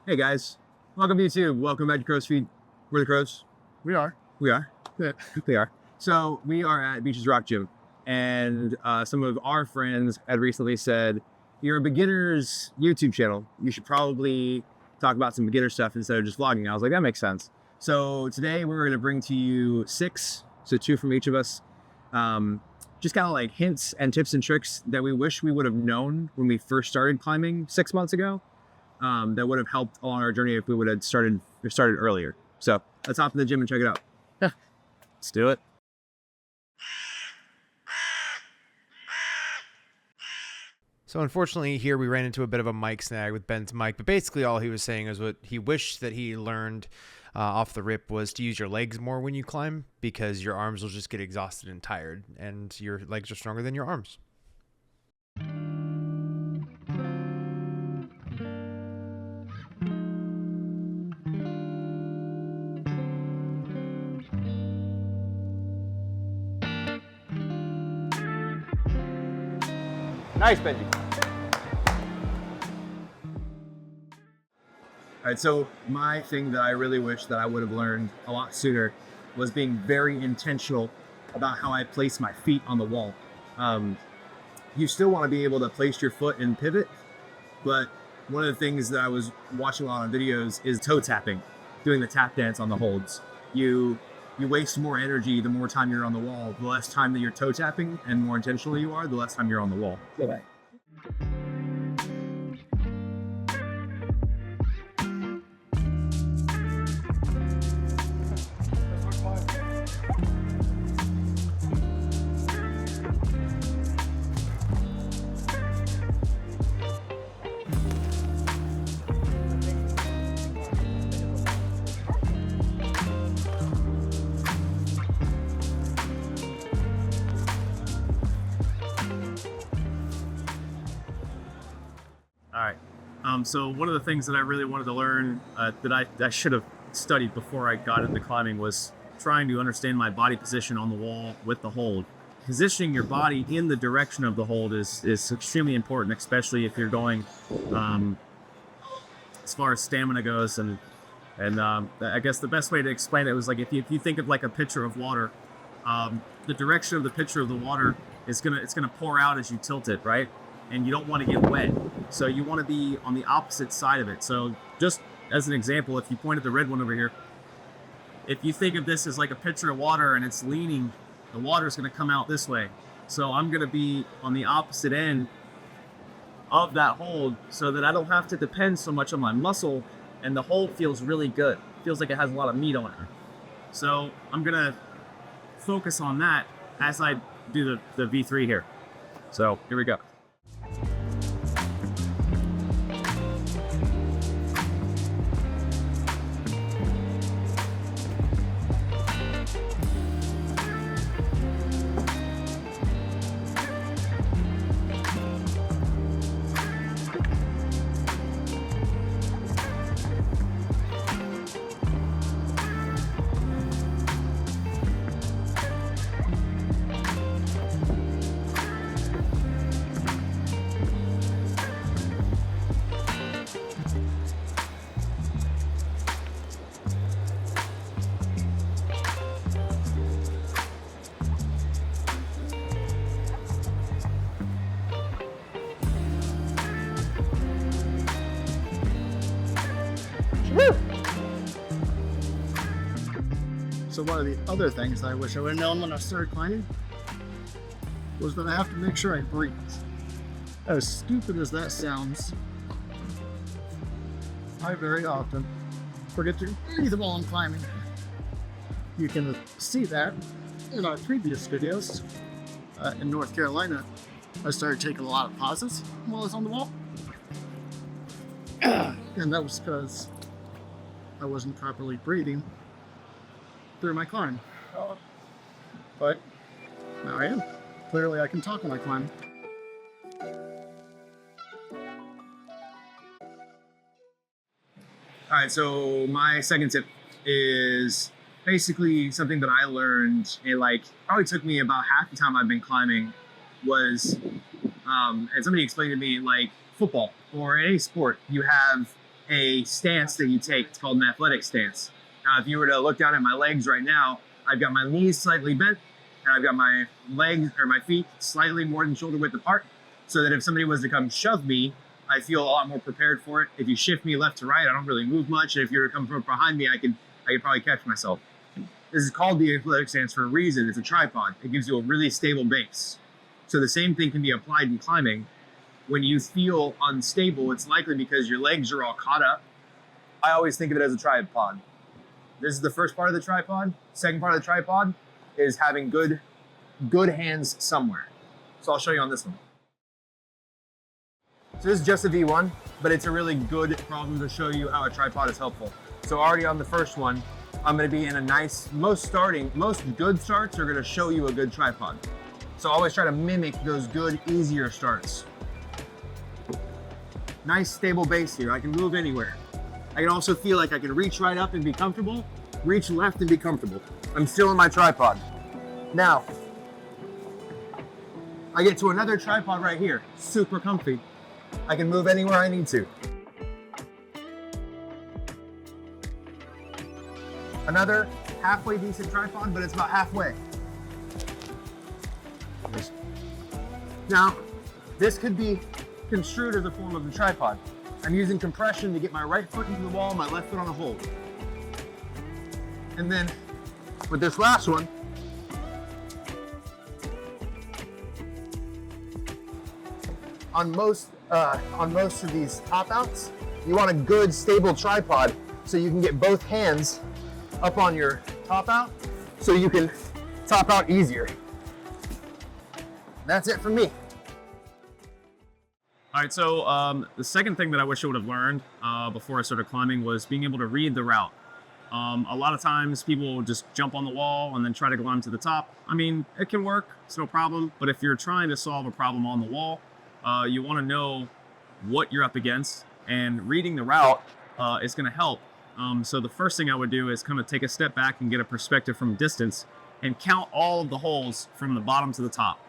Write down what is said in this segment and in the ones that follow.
Hey guys, welcome to YouTube. Welcome back to Crow's Feet. We're the Crows. We are. We are. Yeah. We are. So we are at Beaches Rock Gym, and some of our friends had recently said, "You're a beginner's YouTube channel. You should probably talk about some beginner stuff instead of just vlogging." I was like, that makes sense. So today we're going to bring to you 6, so 2 from each of us, just kind of like hints and tips and tricks that we wish we would have known when we first started climbing 6 months ago. That would have helped along our journey if we would have started earlier. So let's hop in the gym and check it out. Yeah. Let's do it. So unfortunately here we ran into a bit of a mic snag with Ben's mic, but basically all he was saying is what he wished that he learned off the rip was to use your legs more when you climb, because your arms will just get exhausted and tired, and your legs are stronger than your arms. Nice, Benji. All right, so my thing that I really wish that I would have learned a lot sooner was being very intentional about how I place my feet on the wall. You still want to be able to place your foot and pivot, but one of the things that I was watching a lot on videos is toe tapping, doing the tap dance on the holds. You waste more energy the more time you're on the wall. The less time that you're toe tapping and more intentional you are, the less time you're on the wall. Go back. All right. So one of the things that I really wanted to learn that I should have studied before I got into climbing was trying to understand my body position on the wall with the hold. Positioning your body in the direction of the hold is extremely important, especially if you're going as far as stamina goes. And I guess the best way to explain it was like if you think of like a pitcher of water, the direction of the pitcher of the water is gonna pour out as you tilt it, right? And you don't want to get wet, so you want to be on the opposite side of it. So just as an example, if you point at the red one over here, if you think of this as like a pitcher of water and it's leaning, the water is going to come out this way. So I'm going to be on the opposite end of that hold so that I don't have to depend so much on my muscle, and the hold feels really good. It feels like it has a lot of meat on it. So I'm going to focus on that as I do the V3 here. So here we go. So one of the other things I wish I would have known when I started climbing was that I have to make sure I breathe. As stupid as that sounds, I very often forget to breathe while I'm climbing. You can see that in our previous videos. In North Carolina, I started taking a lot of pauses while I was on the wall. And that was because I wasn't properly breathing through my climb. But now I am. Clearly I can talk when I climb. All right, so my second tip is basically something that I learned. It like probably took me about half the time I've been climbing was, and somebody explained to me, like football or any sport, you have a stance that you take. It's called an athletic stance. Now, if you were to look down at my legs right now, I've got my knees slightly bent, and I've got my legs or my feet slightly more than shoulder width apart, so that if somebody was to come shove me, I feel a lot more prepared for it. If you shift me left to right, I don't really move much. And if you were to come from behind me, I could probably catch myself. This is called the athletic stance for a reason. It's a tripod. It gives you a really stable base. So the same thing can be applied in climbing. When you feel unstable, it's likely because your legs are all caught up. I always think of it as a tripod. This is the first part of the tripod. Second part of the tripod is having good hands somewhere. So I'll show you on this one. So this is just a V1, but it's a really good problem to show you how a tripod is helpful. So already on the first one, I'm gonna be in a nice, most good starts are gonna show you a good tripod. So always try to mimic those good, easier starts. Nice stable base here. I can move anywhere. I can also feel like I can reach right up and be comfortable, reach left and be comfortable. I'm still in my tripod. Now, I get to another tripod right here, super comfy. I can move anywhere I need to. Another halfway decent tripod, but it's about halfway. Now, this could be construed as a form of the tripod. I'm using compression to get my right foot into the wall, my left foot on a hold. And then with this last one, on most of these top outs, you want a good stable tripod so you can get both hands up on your top out so you can top out easier. That's it for me. All right, so the second thing that I wish I would have learned before I started climbing was being able to read the route. A lot of times people will just jump on the wall and then try to climb to the top. I mean, it can work, it's no problem, but if you're trying to solve a problem on the wall, you want to know what you're up against, and reading the route is going to help. So the first thing I would do is kind of take a step back and get a perspective from a distance and count all of the holes from the bottom to the top.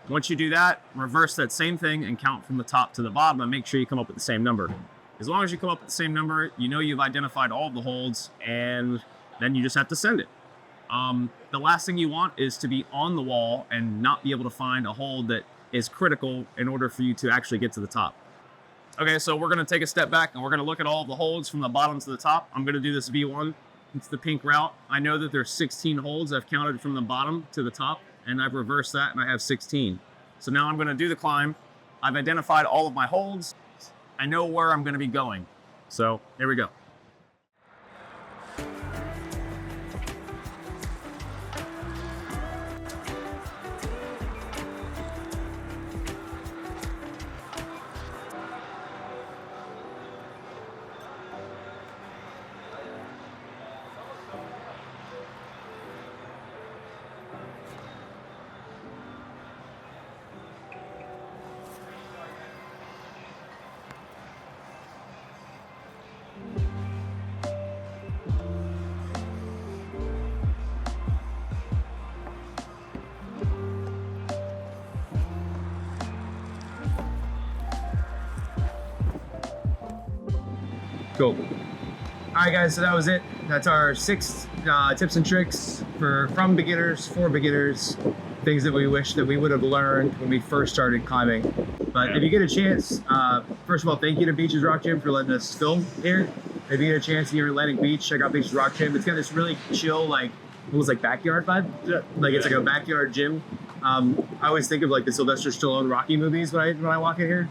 Once you do that, reverse that same thing and count from the top to the bottom and make sure you come up with the same number. As long as you come up with the same number, you know you've identified all of the holds, and then you just have to send it. The last thing you want is to be on the wall and not be able to find a hold that is critical in order for you to actually get to the top. Okay, so we're gonna take a step back and we're gonna look at all of the holds from the bottom to the top. I'm gonna do this V1. It's the pink route. I know that there's 16 holds I've counted from the bottom to the top, and I've reversed that and I have 16. So now I'm gonna do the climb. I've identified all of my holds. I know where I'm gonna be going. So here we go. Cool. All right, guys, so that was it. That's our 6 tips and tricks from beginners, for beginners, things that we wish that we would have learned when we first started climbing. But if you get a chance, first of all, thank you to Beaches Rock Gym for letting us film here. If you get a chance near Atlantic Beach, check out Beaches Rock Gym. It's got this really chill, like, almost like backyard vibe. Yeah. Like it's like a backyard gym. I always think of like the Sylvester Stallone Rocky movies when I walk in here.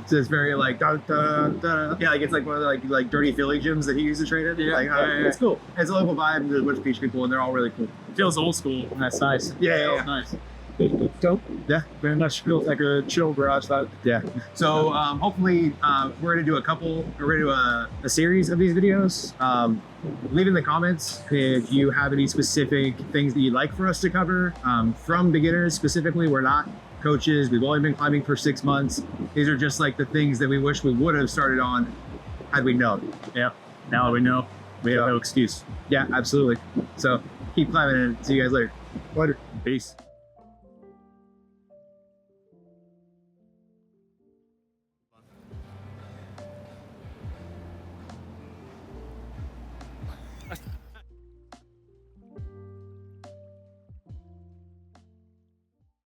So it's very like da, da, da. Yeah, like it's like one of the like dirty Philly gyms that he used to train in. Yeah, like, it's cool. It's a local vibe. There's a bunch of beach people, and they're all really cool. Feels old school. That's nice. Yeah. Nice. Dope. Yeah. Very much feels like a chill garage vibe. Yeah. So hopefully we're gonna do a series of these videos. Leave in the comments if you have any specific things that you'd like for us to cover. From beginners specifically, we're not coaches. We've only been climbing for 6 months. These are just like the things that we wish we would have started on had we known. Yeah. Now that we know, we have no excuse. Yeah, absolutely. So keep climbing and see you guys later. Later. Peace.